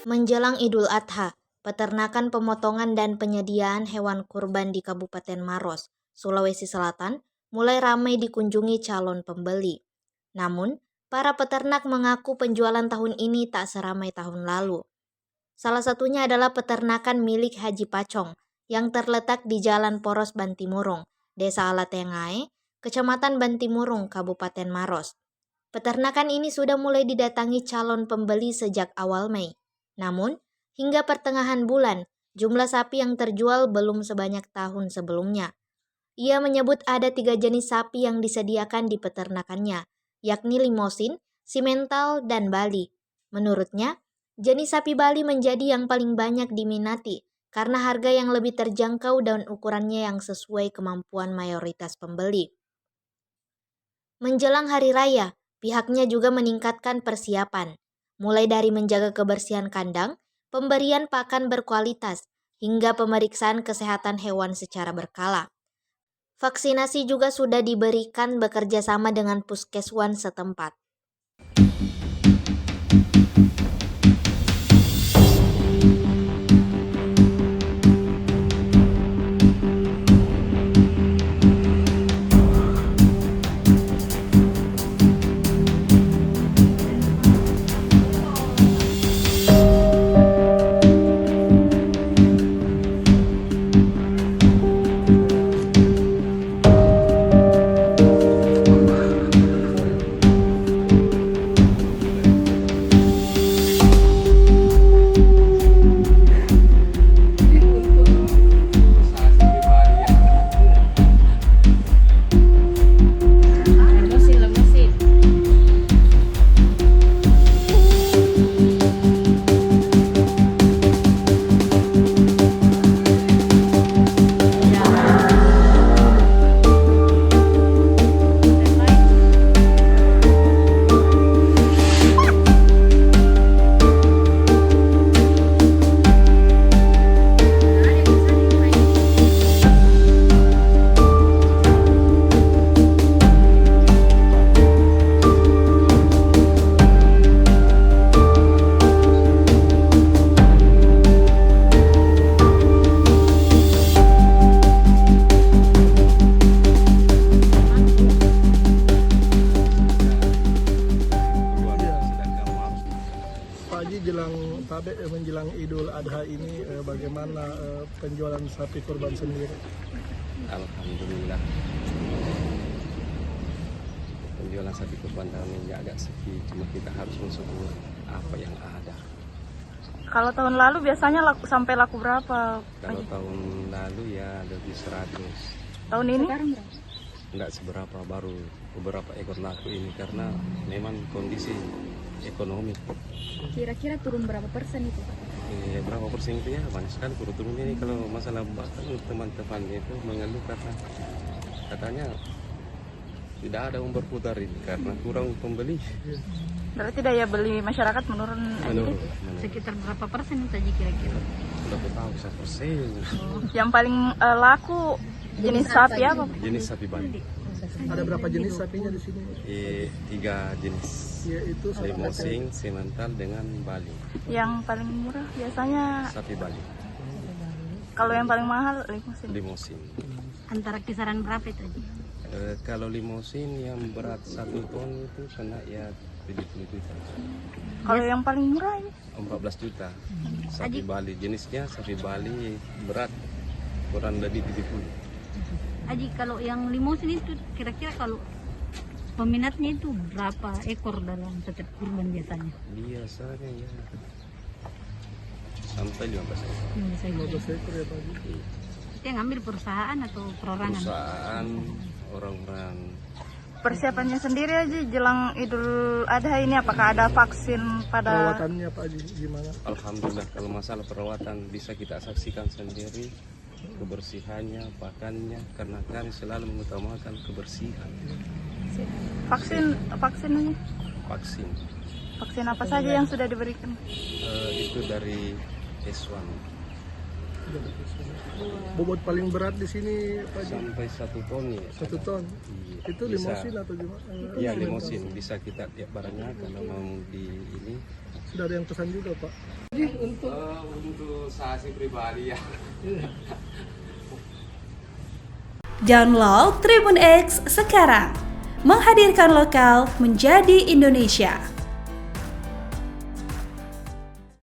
Menjelang Idul Adha, peternakan, pemotongan, dan penyediaan hewan kurban di Kabupaten Maros, Sulawesi Selatan, mulai ramai dikunjungi calon pembeli. Namun, para peternak mengaku penjualan tahun ini tak seramai tahun lalu. Salah satunya adalah peternakan milik Haji Pacong yang terletak di Jalan Poros Bantimurung, Desa Alatengae, Kecamatan Bantimurung, Kabupaten Maros. Peternakan ini sudah mulai didatangi calon pembeli sejak awal Mei. Namun, hingga pertengahan bulan, jumlah sapi yang terjual belum sebanyak tahun sebelumnya. Ia menyebut ada 3 jenis sapi yang disediakan di peternakannya, yakni Limousin, Simmental, dan Bali. Menurutnya, jenis sapi Bali menjadi yang paling banyak diminati karena harga yang lebih terjangkau dan ukurannya yang sesuai kemampuan mayoritas pembeli. Menjelang hari raya, pihaknya juga meningkatkan persiapan, mulai dari menjaga kebersihan kandang, pemberian pakan berkualitas, hingga pemeriksaan kesehatan hewan secara berkala. Vaksinasi juga sudah diberikan bekerja sama dengan puskeswan setempat. Menjelang Idul Adha ini bagaimana penjualan sapi kurban sendiri? Alhamdulillah, penjualan sapi kurban tahun ini agak sepi, cuma kita harus mensyukur apa yang ada. Kalau tahun lalu biasanya sampai laku berapa? Kalau tahun lalu ya lebih 100. Tahun ini? Enggak seberapa, baru beberapa ekor laku ini karena memang kondisi ekonomi. Kira-kira turun berapa persen itu? Berapa persen itu ya, banyak sekali turun ini. Kalau masalah bahkan teman-teman itu mengeluh karena katanya tidak ada yang berputar ini karena kurang pembeli. Berarti daya beli masyarakat menurun. Sekitar berapa persen itu aja kira-kira? Udah tahu 1%. Yang paling laku jenis sapi apa? Jenis sapi Bali. Ada berapa jenis sapinya di sini? 3 jenis. Yaitu Limousin, Simmental, dengan Bali. Yang paling murah biasanya Sapi Bali. Kalau yang paling mahal Limousin. Limousin. Antara kisaran berapa itu aja? Kalau Limousin yang berat 1 ton itu kena ya 70 juta. Kalau yang paling murah ini 14 juta. Sapi Bali, jenisnya sapi Bali berat kurang lebih 70. Aji, kalau yang Limousin itu kira-kira kalau peminatnya itu berapa ekor dalam setiap kurban biasanya? Biasanya ya sampai 15 ekor. 15 ekor ya Pak Haji. Itu yang ngambil perusahaan atau perorangan? Perusahaan, orang-orang. persiapannya sendiri aja jelang Idul Adha ini, apakah ada vaksin pada Perawatannya Pak Haji gimana? Alhamdulillah, kalau masalah perawatan bisa kita saksikan sendiri, kebersihannya, pakannya, karena kami selalu mengutamakan kebersihan. vaksin ini? Vaksin Apa saja yang sudah diberikan? itu dari S1 Bobot paling berat di sini Pak Haji sampai 1 ton ya. 1 ton. Iya, Itu bisa. Limousin atau gimana? Iya, Limousin bisa kita tiap barangnya kalau mau di ini. Sudah ada yang pesan juga Pak. Untuk saya pribadi ya. Download Tribun X sekarang, menghadirkan lokal menjadi Indonesia.